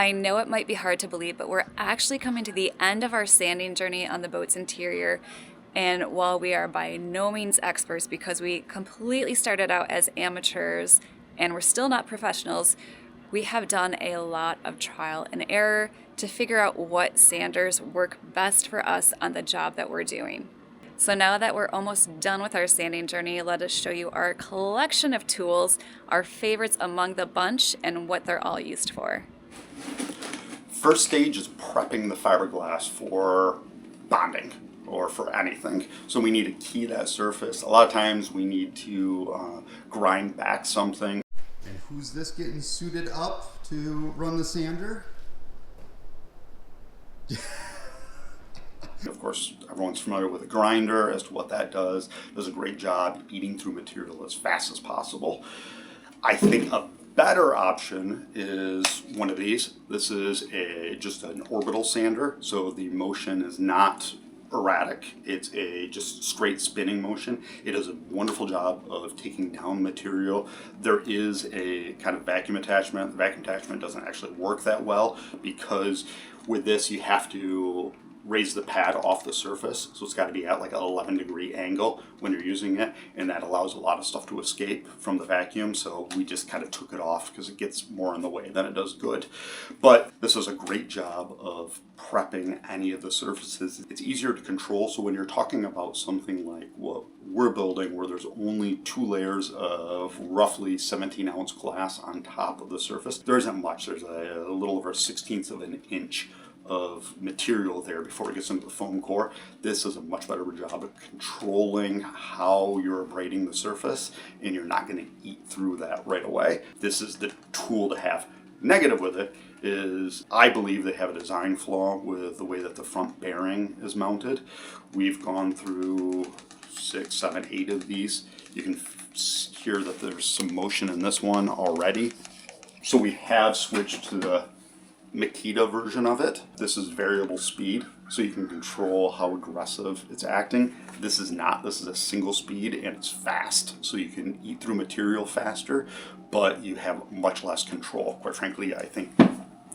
I know it might be hard to believe, but we're actually coming to the end of our sanding journey on the boat's interior. And while we are by no means experts because we completely started out as amateurs and we're still not professionals, we have done a lot of trial and error to figure out what sanders work best for us on the job that we're doing. So now that we're almost done with our sanding journey, let us show you our collection of tools, our favorites among the bunch, and what they're all used for. First stage is prepping the fiberglass for bonding or for anything. So we need to key that surface. A lot of times we need to grind back something. And who's this getting suited up to run the sander? Of course, everyone's familiar with a grinder as to what that does. Does a great job eating through material as fast as possible. I think a better option is one of these. This is just an orbital sander, so the motion is not erratic. It's a just straight spinning motion. It does a wonderful job of taking down material. There is a kind of vacuum attachment. The vacuum attachment doesn't actually work that well because with this you have to raise the pad off the surface, so it's got to be at like an 11-degree angle when you're using it, and that allows a lot of stuff to escape from the vacuum. So we just kind of took it off because it gets more in the way than it does good. But this is a great job of prepping any of the surfaces. It's easier to control, so when you're talking about something like what we're building where there's only 2 layers of roughly 17-ounce glass on top of the surface, there isn't much. There's a little over 1/16 of an inch of material there before it gets into the foam core. This is a much better job of controlling how you're abrading the surface, and you're not going to eat through that right away. This is the tool to have. Negative with it is I believe they have a design flaw with the way that the front bearing is mounted. We've gone through 6, 7, 8 of these. You can hear that there's some motion in this one already. So we have switched to the Makita version of it. This is variable speed, so you can control how aggressive it's acting. This is not. This is a single speed and it's fast, so you can eat through material faster, but you have much less control. Quite frankly, I think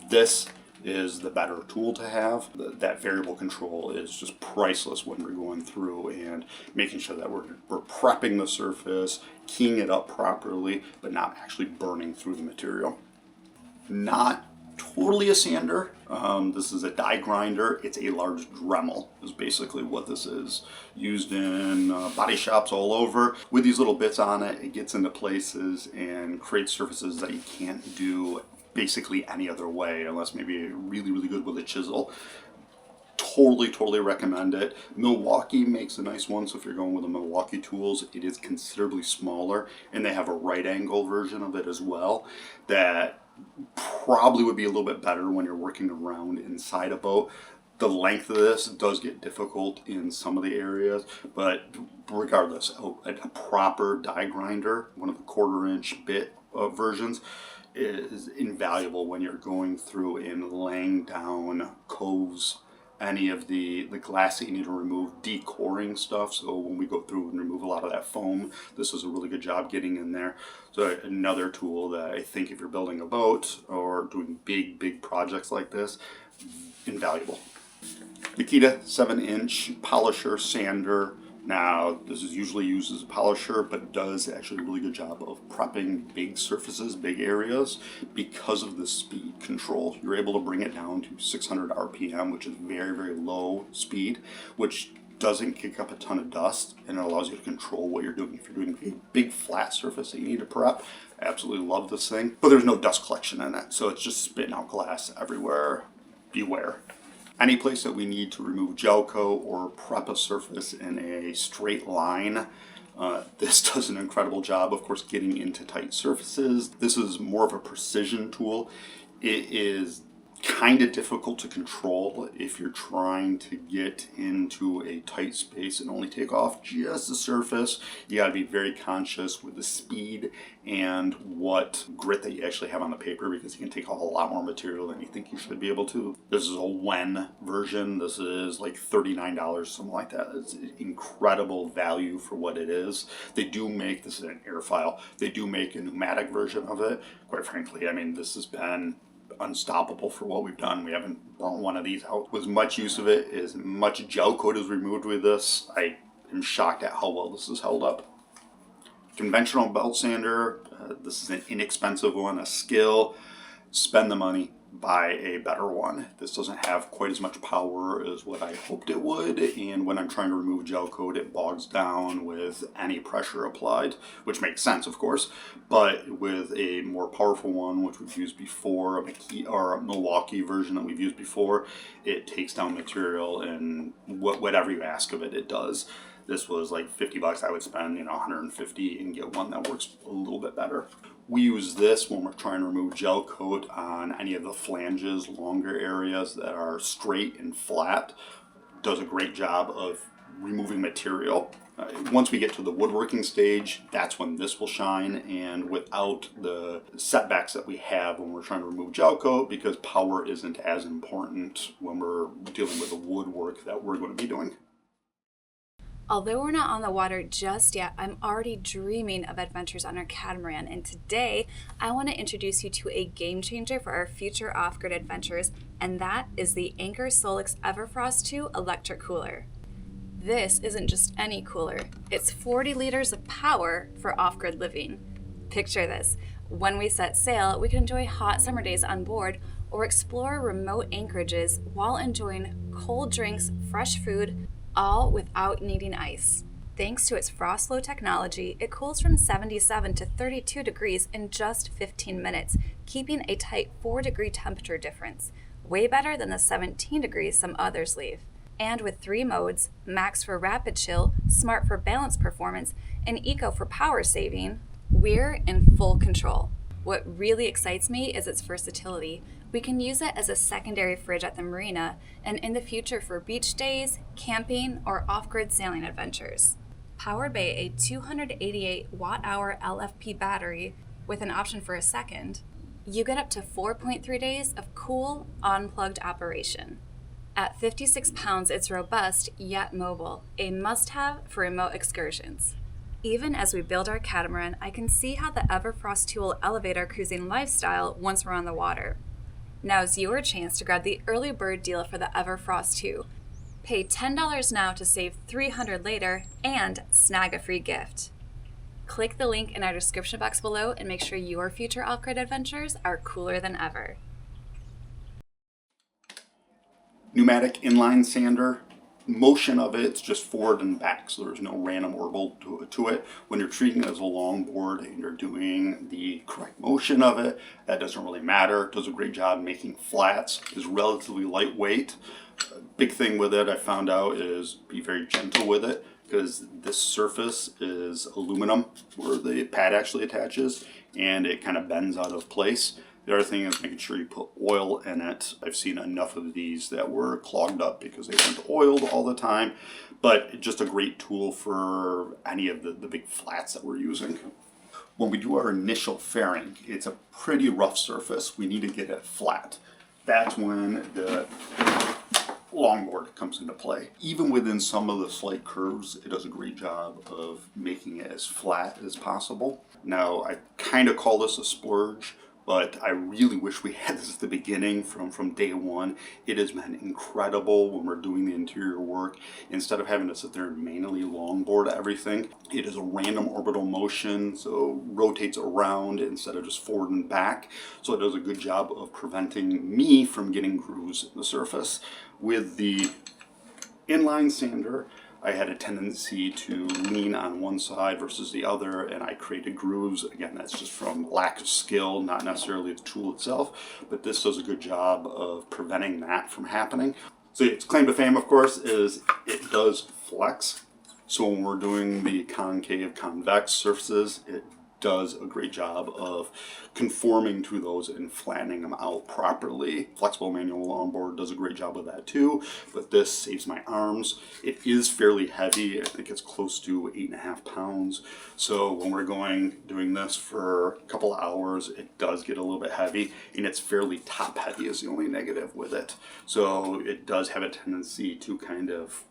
this is the better tool to have. That variable control is just priceless when we're going through and making sure that we're prepping the surface, keying it up properly, but not actually burning through the material. Not totally a sander. This is a die grinder. It's a large Dremel is basically what this is. Used in body shops all over. With these little bits on it, it gets into places and creates surfaces that you can't do basically any other way unless maybe you're really, really good with a chisel. Totally recommend it. Milwaukee makes a nice one, so if you're going with the Milwaukee tools, it is considerably smaller, and they have a right angle version of it as well that probably would be a little bit better when you're working around inside a boat. The length of this does get difficult in some of the areas, but regardless, a proper die grinder, one of the 1/4-inch bit versions, is invaluable when you're going through and laying down coves, any of the glass that you need to remove, decoring stuff. So when we go through and remove a lot of that foam, this is a really good job getting in there. So another tool that I think if you're building a boat or doing big projects like this, invaluable. Makita 7-inch polisher sander. Now, this is usually used as a polisher, but it does actually a really good job of prepping big surfaces, big areas. Because of the speed control, you're able to bring it down to 600 RPM, which is very low speed, which doesn't kick up a ton of dust, and it allows you to control what you're doing. If you're doing a big flat surface that you need to prep, I absolutely love this thing. But there's no dust collection in it, so it's just spitting out glass everywhere. Beware. Any place that we need to remove gel coat or prep a surface in a straight line, this does an incredible job, of course, getting into tight surfaces. This is more of a precision tool. It is kind of difficult to control if you're trying to get into a tight space and only take off just the surface. You got to be very conscious with the speed and what grit that you actually have on the paper, because you can take off a lot more material than you think you should be able to. This is a Wen version. This is like $39, something like that. It's incredible value for what it is. They do make, this is an air file, they do make a pneumatic version of it. Quite frankly, I mean, this has been unstoppable for what we've done. We haven't burnt one of these out with much use of it. As much gel coat is removed with this, I am shocked at how well this has held up. Conventional belt sander, this is an inexpensive one, a skill. Spend the money, buy a better one. This doesn't have quite as much power as what I hoped it would, and when I'm trying to remove gel coat, it bogs down with any pressure applied, which makes sense, of course. But with a more powerful one, which we've used before, a Milwaukee version that we've used before, it takes down material, and whatever you ask of it, it does. This was like 50 bucks. I would spend, 150 and get one that works a little bit better. We use this when we're trying to remove gel coat on any of the flanges, longer areas that are straight and flat. Does a great job of removing material. Once we get to the woodworking stage, that's when this will shine, and without the setbacks that we have when we're trying to remove gel coat, because power isn't as important when we're dealing with the woodwork that we're going to be doing. Although we're not on the water just yet, I'm already dreaming of adventures on our catamaran, and today I want to introduce you to a game changer for our future off-grid adventures, and that is the Anchor Solix Everfrost 2 electric cooler. This isn't just any cooler, it's 40 liters of power for off-grid living. Picture this: when we set sail, we can enjoy hot summer days on board or explore remote anchorages while enjoying cold drinks, fresh food, all without needing ice. Thanks to its frost flow technology, it cools from 77 to 32 degrees in just 15 minutes, keeping a tight 4-degree temperature difference, way better than the 17 degrees some others leave. And with 3 modes, max for rapid chill, smart for balance performance, and eco for power saving, we're in full control. What really excites me is its versatility. We can use it as a secondary fridge at the marina, and in the future for beach days, camping, or off-grid sailing adventures. Powered by a 288 watt-hour LFP battery with an option for a second, you get up to 4.3 days of cool, unplugged operation. At 56 pounds, it's robust yet mobile, a must-have for remote excursions. Even as we build our catamaran, I can see how the Everfrost 2 will elevate our cruising lifestyle once we're on the water. Now's your chance to grab the early bird deal for the Everfrost 2. Pay $10 now to save $300 later and snag a free gift. Click the link in our description box below and make sure your future off-grid adventures are cooler than ever. Pneumatic inline sander. Motion of it's just forward and back, so there's no random orbital to it. When you're treating it as a longboard and you're doing the correct motion of it, that doesn't really matter. It does a great job making flats. Is relatively lightweight. Big thing with it I found out is be very gentle with it, because this surface is aluminum where the pad actually attaches, and it kind of bends out of place. The other thing is making sure you put oil in it. I've seen enough of these that were clogged up because they weren't oiled all the time, but just a great tool for any of the big flats that we're using. When we do our initial fairing, it's a pretty rough surface. We need to get it flat. That's when the longboard comes into play. Even within some of the slight curves, it does a great job of making it as flat as possible. Now, I kind of call this a splurge, but I really wish we had this at the beginning from day one. It has been incredible when we're doing the interior work. Instead of having to sit there and manually longboard everything, it is a random orbital motion, so rotates around instead of just forward and back. So it does a good job of preventing me from getting grooves in the surface. With the inline sander, I had a tendency to lean on one side versus the other, and I created grooves. Again, that's just from lack of skill, not necessarily the tool itself, but this does a good job of preventing that from happening. So its claim to fame, of course, is it does flex. So when we're doing the concave, convex surfaces, it does a great job of conforming to those and flattening them out properly. Flexible manual onboard does a great job of that too, but this saves my arms. It is fairly heavy. I think it's close to 8.5 pounds. So when we're doing this for a couple of hours, it does get a little bit heavy, and it's fairly top heavy is the only negative with it. So it does have a tendency to kind of,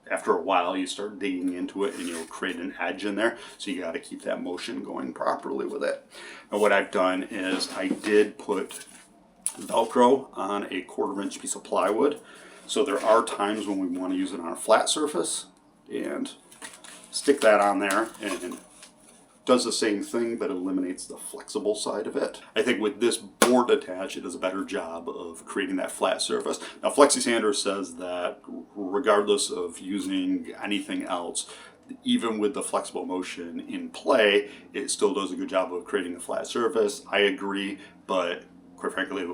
after a while, you start digging into it and you'll create an edge in there. So you got to keep that motion going properly with it. And what I've done is I did put Velcro on a 1/4 inch piece of plywood. So there are times when we want to use it on a flat surface, and stick that on there, and it does the same thing, but eliminates the flexible side of it. I think with this board attached, it does a better job of creating that flat surface. Now, FlexiSander says that regardless of using anything else, even with the flexible motion in play, it still does a good job of creating a flat surface. I agree, but quite frankly,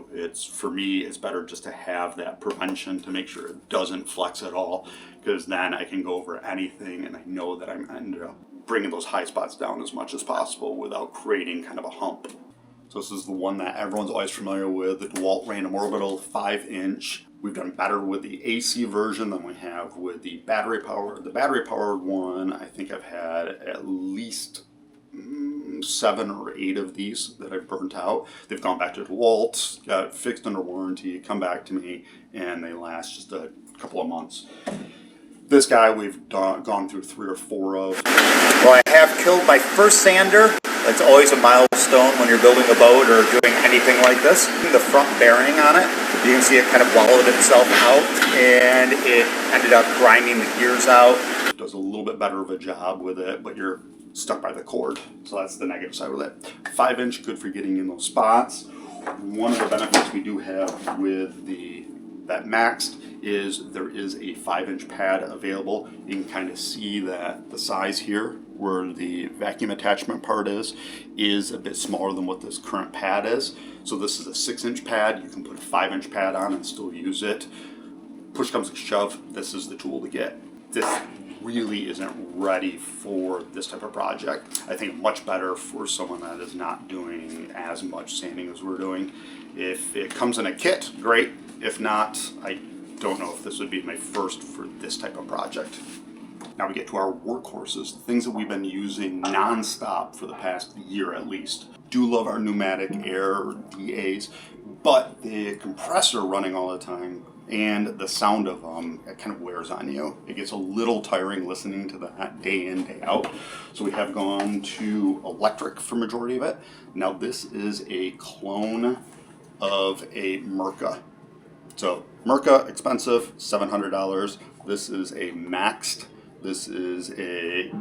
for me, it's better just to have that prevention to make sure it doesn't flex at all, because then I can go over anything and I know that I'm ended up bringing those high spots down as much as possible without creating kind of a hump. So this is the one that everyone's always familiar with, the DeWalt Random Orbital 5-inch. We've done better with the AC version than we have with the battery powered. The battery powered one, I think I've had at least 7 or 8 of these that I've burnt out. They've gone back to DeWalt, got fixed under warranty, come back to me, and they last just a couple of months. This guy we've gone through 3 or 4 of. Well, I have killed my first sander. That's always a milestone when you're building a boat or doing anything like this. The front bearing on it, you can see it kind of wallowed itself out, and it ended up grinding the gears out. It does a little bit better of a job with it, but you're stuck by the cord. So that's the negative side with it. 5-inch, good for getting in those spots. One of the benefits we do have with that Maxed is there is a 5-inch pad available. You can kind of see that the size here, where the vacuum attachment part is a bit smaller than what this current pad is. So this is a 6-inch pad. You can put a 5-inch pad on and still use it. Push comes to shove, this is the tool to get. This really isn't ready for this type of project. I think much better for someone that is not doing as much sanding as we're doing. If it comes in a kit, great. If not, I don't know if this would be my first for this type of project. Now we get to our workhorses, the things that we've been using non-stop for the past year at least. Do love our pneumatic air or DAs, but the compressor running all the time and the sound of them, it kind of wears on you. It gets a little tiring listening to that day in, day out. So we have gone to electric for majority of it. Now this is a clone of a Mirka. So Mirka, expensive, $700. This is a Maxed. This is a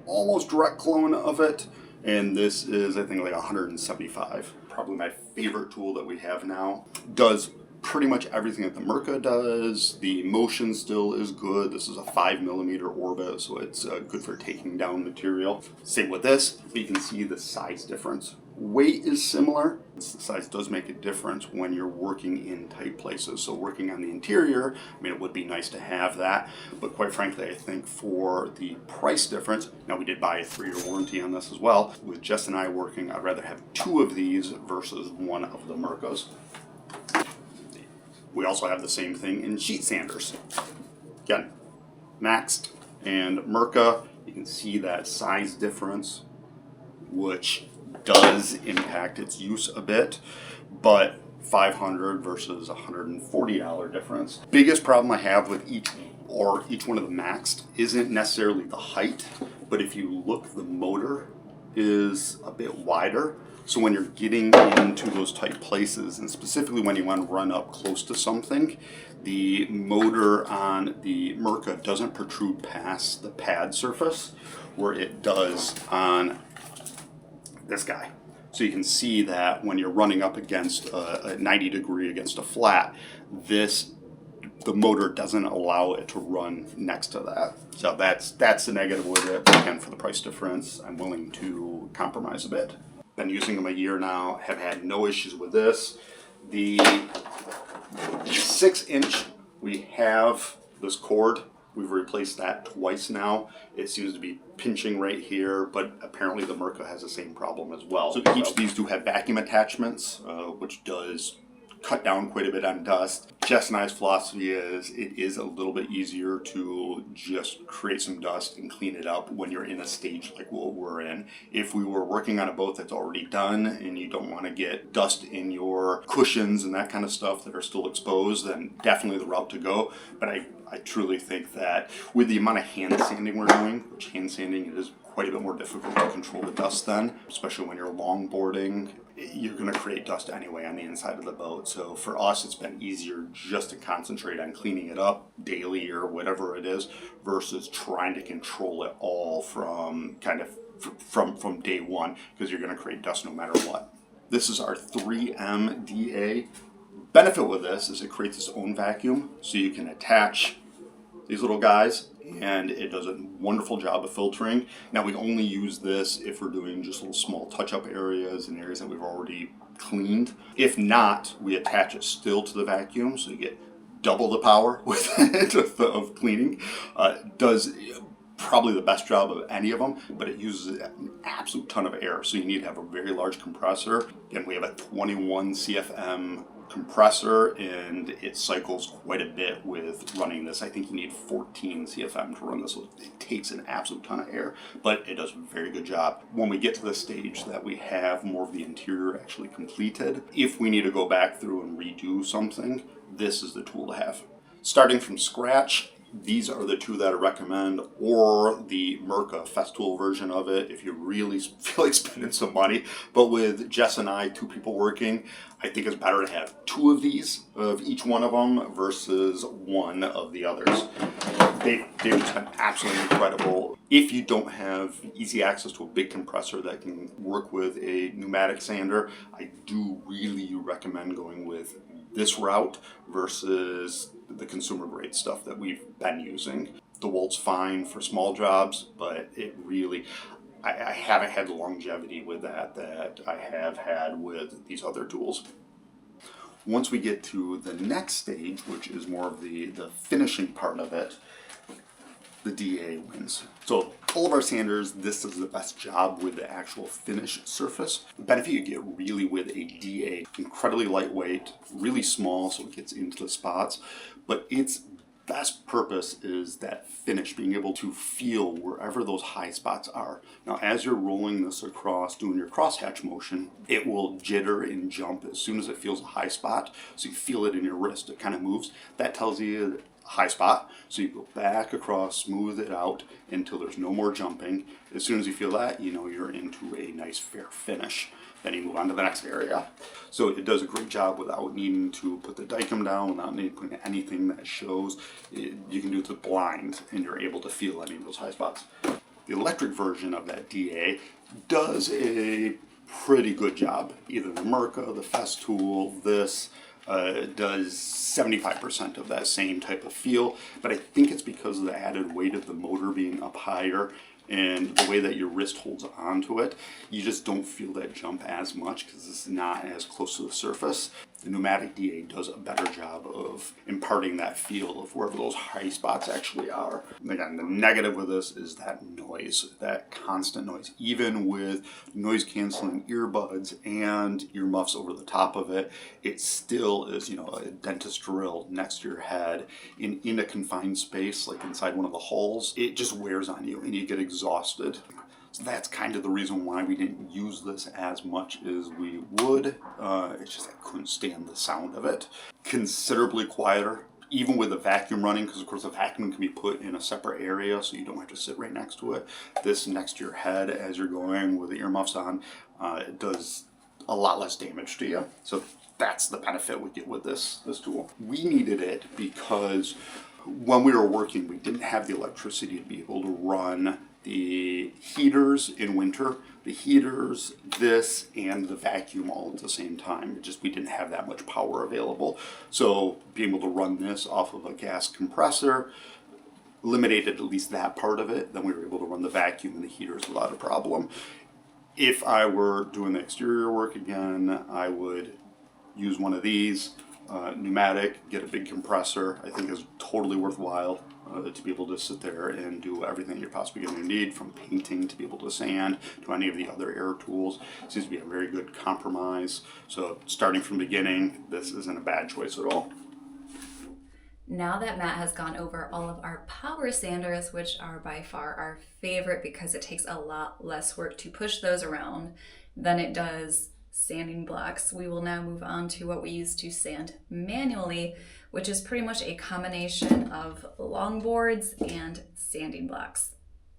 almost direct clone of it. And this is, I think, like $175. Probably my favorite tool that we have now. Does pretty much everything that the Mirka does. The motion still is good. This is a 5mm orbit, so it's good for taking down material. Same with this, but you can see the size difference. Weight is similar. The size does make a difference when you're working in tight places. So working on the interior, I mean, it would be nice to have that, but quite frankly, I think for the price difference, now we did buy a 3-year warranty on this as well. With Jess and I working, I'd rather have 2 of these versus 1 of the Mirkas. We also have the same thing in sheet sanders. Again, Maxed and Mirka, you can see that size difference, which does impact its use a bit, but $500 versus $140 difference. Biggest problem I have with each one of the Maxed isn't necessarily the height, but if you look, the motor is a bit wider. So when you're getting into those tight places, and specifically when you want to run up close to something, the motor on the Mirka doesn't protrude past the pad surface where it does on this guy. So you can see that when you're running up against a 90 degree against a flat, the motor doesn't allow it to run next to that. So that's the negative with it. But again, for the price difference, I'm willing to compromise a bit. Been using them a year now, have had no issues with this. The 6-inch, we have this cord. We've replaced that twice now. It seems to be pinching right here, but apparently the Mirka has the same problem as well. So each of these do have vacuum attachments, which does cut down quite a bit on dust. Jess and I's philosophy is it is a little bit easier to just create some dust and clean it up when you're in a stage like what we're in. If we were working on a boat that's already done and you don't want to get dust in your cushions and that kind of stuff that are still exposed, then definitely the route to go. But I truly think that with the amount of hand sanding we're doing, which hand sanding is quite a bit more difficult to control the dust then, especially when you're longboarding you're going to create dust anyway on the inside of the boat. So for us, it's been easier just to concentrate on cleaning it up daily or whatever it is versus trying to control it all from from day one, because you're going to create dust no matter what. This is our 3M DA. Benefit with this is it creates its own vacuum, so you can attach these little guys, and it does a wonderful job of filtering. Now, we only use this if we're doing just little small touch-up areas and areas that we've already cleaned. If not, we attach it still to the vacuum, so you get double the power with it of cleaning. Does probably the best job of any of them, but it uses an absolute ton of air, so you need to have a very large compressor. And we have a 21 CFM compressor, and it cycles quite a bit with running this. I think you need 14 CFM to run this. So it takes an absolute ton of air, but it does a very good job. When we get to the stage that we have more of the interior actually completed, if we need to go back through and redo something, this is the tool to have. Starting from scratch, these are the two that I recommend, or the Mirka Festool version of it if you really feel like spending some money. But with Jess and I, 2 people working, I think it's better to have 2 of these, of each one of them, versus 1 of the others. They've just been absolutely incredible. If you don't have easy access to a big compressor that can work with a pneumatic sander, I do really recommend going with this route versus the consumer grade stuff that we've been using. DeWalt's fine for small jobs, but it really, I haven't had the longevity with that I have had with these other tools. Once we get to the next stage, which is more of the finishing part of it, the DA wins. So all of our sanders, this does the best job with the actual finish surface. The benefit you get really with a DA, incredibly lightweight, really small so it gets into the spots, but its best purpose is that finish, being able to feel wherever those high spots are. Now, as you're rolling this across, doing your crosshatch motion, it will jitter and jump as soon as it feels a high spot. So you feel it in your wrist, it kind of moves. That tells you high spot, so you go back across, smooth it out until there's no more jumping. As soon as you feel that, you know you're into a nice fair finish. Then you move on to the next area. So it does a great job without needing to put the dicum down, without needing to put anything that shows. You can do it to blind, and you're able to feel any of those high spots. The electric version of that DA does a pretty good job. Either the Mirka, the Festool, this does 75% of that same type of feel, but I think it's because of the added weight of the motor being up higher and the way that your wrist holds onto it, you just don't feel that jump as much because it's not as close to the surface. The pneumatic DA does a better job of imparting that feel of wherever those high spots actually are. Again, the negative with this is that noise, that constant noise. Even with noise canceling earbuds and earmuffs over the top of it, it still is, you know, a dentist drill next to your head in a confined space, like inside one of the halls. It just wears on you and you get exhausted. So that's kind of the reason why we didn't use this as much as we would. It's just I couldn't stand the sound of it. Considerably quieter, even with the vacuum running, because of course the vacuum can be put in a separate area so you don't have to sit right next to it. This next to your head as you're going with the earmuffs on, it does a lot less damage to you. So that's the benefit we get with this tool. We needed it because when we were working, we didn't have the electricity to be able to run the heaters in winter, the heaters, this, and the vacuum all at the same time. We didn't have that much power available. So being able to run this off of a gas compressor eliminated at least that part of it. Then we were able to run the vacuum and the heaters without a problem. If I were doing the exterior work again, I would use one of these, pneumatic, get a big compressor. I think is totally worthwhile. To be able to sit there and do everything you're possibly going to need, from painting to be able to sand to any of the other air tools. Seems to be a very good compromise. So starting from the beginning, this isn't a bad choice at all. Now that Matt has gone over all of our power sanders, which are by far our favorite because it takes a lot less work to push those around than it does sanding blocks, we will now move on to what we use to sand manually, which is pretty much a combination of longboards and sanding blocks.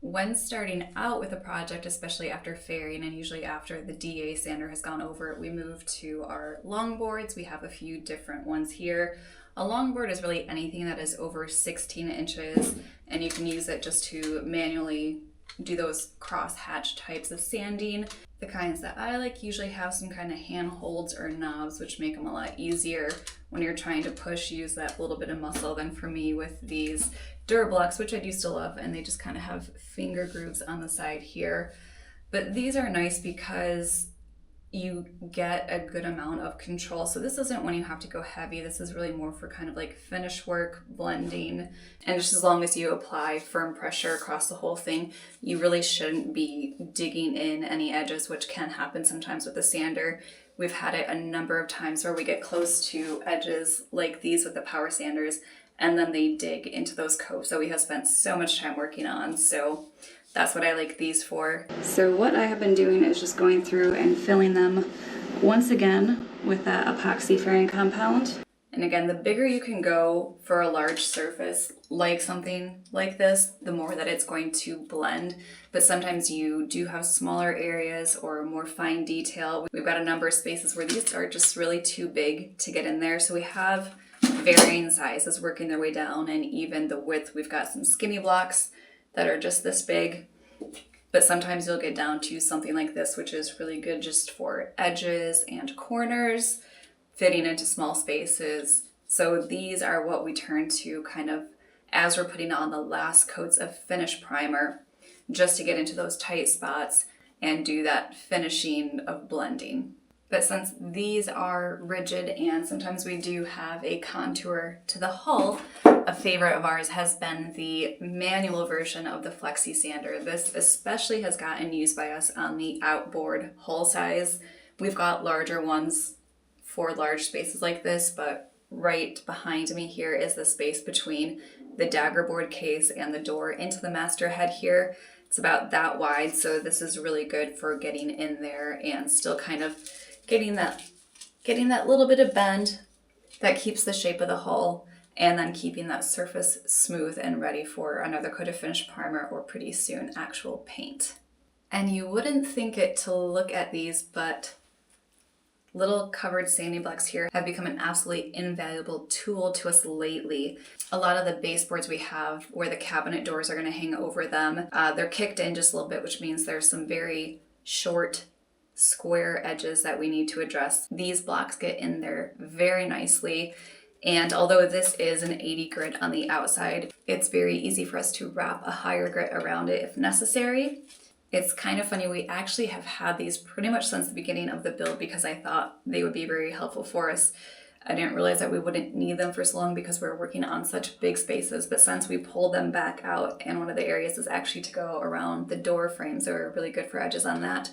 When starting out with a project, especially after fairing and usually after the DA sander has gone over it, we move to our longboards. We have a few different ones here. A longboard is really anything that is over 16 inches, and you can use it just to manually do those cross-hatch types of sanding. The kinds that I like usually have some kind of handholds or knobs, which make them a lot easier when you're trying to use that little bit of muscle than for me with these Durablocks, which I do still love, and they just kind of have finger grooves on the side here. But these are nice because you get a good amount of control. So this isn't when you have to go heavy. This is really more for kind of like finish work, blending, and just as long as you apply firm pressure across the whole thing, you really shouldn't be digging in any edges, which can happen sometimes with the sander. We've had it a number of times where we get close to edges like these with the power sanders, and then they dig into those coves that we have spent so much time working on. So that's what I like these for. So what I have been doing is just going through and filling them once again with that epoxy fairing compound. And again, the bigger you can go for a large surface, like something like this, the more that it's going to blend. But sometimes you do have smaller areas or more fine detail. We've got a number of spaces where these are just really too big to get in there. So we have varying sizes working their way down, and even the width. We've got some skinny blocks that are just this big, but sometimes you'll get down to something like this, which is really good just for edges and corners, fitting into small spaces. So these are what we turn to kind of as we're putting on the last coats of finish primer, just to get into those tight spots and do that finishing of blending. But since these are rigid and sometimes we do have a contour to the hull, a favorite of ours has been the manual version of the Flexi Sander. This especially has gotten used by us on the outboard hull size. We've got larger ones for large spaces like this, but right behind me here is the space between the daggerboard case and the door into the masthead here. It's about that wide, so this is really good for getting in there and still kind of getting that little bit of bend that keeps the shape of the hull, and then keeping that surface smooth and ready for another coat of finish primer or pretty soon actual paint. And you wouldn't think it to look at these, but little covered sanding blocks here have become an absolutely invaluable tool to us lately. A lot of the baseboards we have where the cabinet doors are going to hang over them, they're kicked in just a little bit, which means there's some very short square edges that we need to address. These blocks get in there very nicely, and although this is an 80 grit on the outside, it's very easy for us to wrap a higher grit around it if necessary. It's kind of funny, we actually have had these pretty much since the beginning of the build because I thought they would be very helpful for us. I didn't realize that we wouldn't need them for so long because we're working on such big spaces, but since we pulled them back out, and one of the areas is actually to go around the door frames, they're really good for edges on that,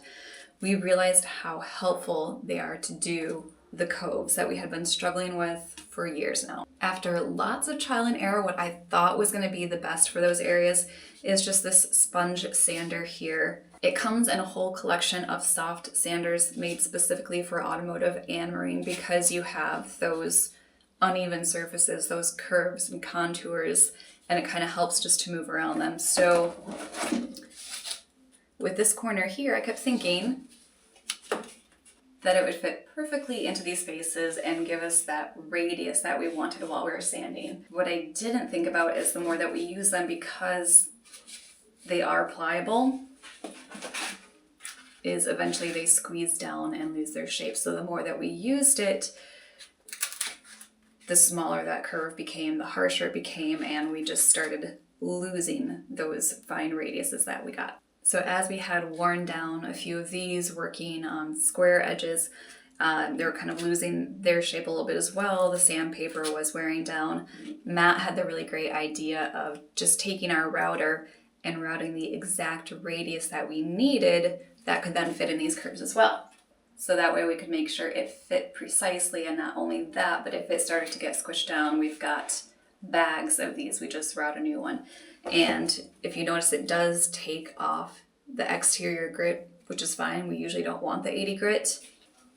we realized how helpful they are to do the coves that we had been struggling with for years now. After lots of trial and error, what I thought was going to be the best for those areas is just this sponge sander here. It comes in a whole collection of soft sanders made specifically for automotive and marine because you have those uneven surfaces, those curves and contours, and it kind of helps just to move around them. So with this corner here, I kept thinking that it would fit perfectly into these spaces and give us that radius that we wanted while we were sanding. What I didn't think about is the more that we use them, because they are pliable, is eventually they squeeze down and lose their shape. So the more that we used it, the smaller that curve became, the harsher it became, and we just started losing those fine radiuses that we got. So as we had worn down a few of these, working on square edges, they were kind of losing their shape a little bit as well. The sandpaper was wearing down. Matt had the really great idea of just taking our router and routing the exact radius that we needed that could then fit in these curves as well. So that way we could make sure it fit precisely, and not only that, but if it started to get squished down, we've got bags of these. We just route a new one. And if you notice, it does take off the exterior grit, which is fine. We usually don't want the 80 grit.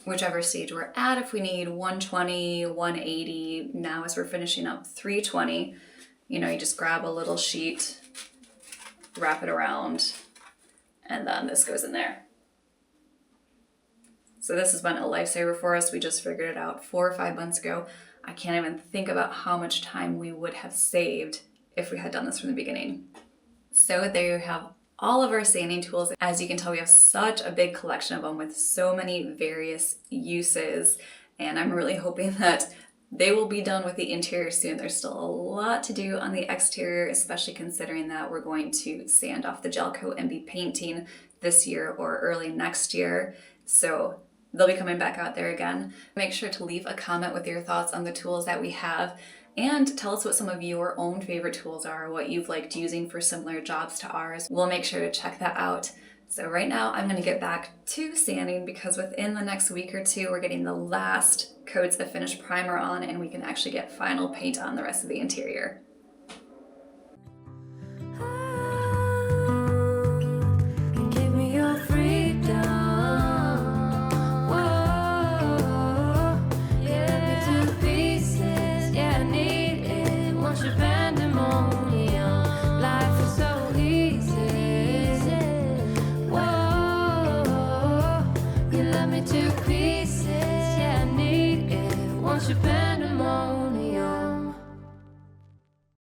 Whichever stage we're at, if we need 120, 180, now as we're finishing up 320, you just grab a little sheet wrap it around, and then this goes in there. So this has been a lifesaver for us. We just figured it out 4 or 5 months ago. I can't even think about how much time we would have saved if we had done this from the beginning. So there you have all of our sanding tools. As you can tell, we have such a big collection of them with so many various uses, and I'm really hoping that they will be done with the interior soon. There's still a lot to do on the exterior, especially considering that we're going to sand off the gel coat and be painting this year or early next year. So they'll be coming back out there again. Make sure to leave a comment with your thoughts on the tools that we have, and tell us what some of your own favorite tools are, what you've liked using for similar jobs to ours. We'll make sure to check that out. So right now I'm going to get back to sanding, because within the next week or two we're getting the last coats of finished primer on, and we can actually get final paint on the rest of the interior. Give me your freedom. Whoa, yeah, me to pieces. Yeah, I need it. Want your pandemonium. Life is so easy. Whoa, you love me to pieces. Yeah, I need it. Want your pandemonium.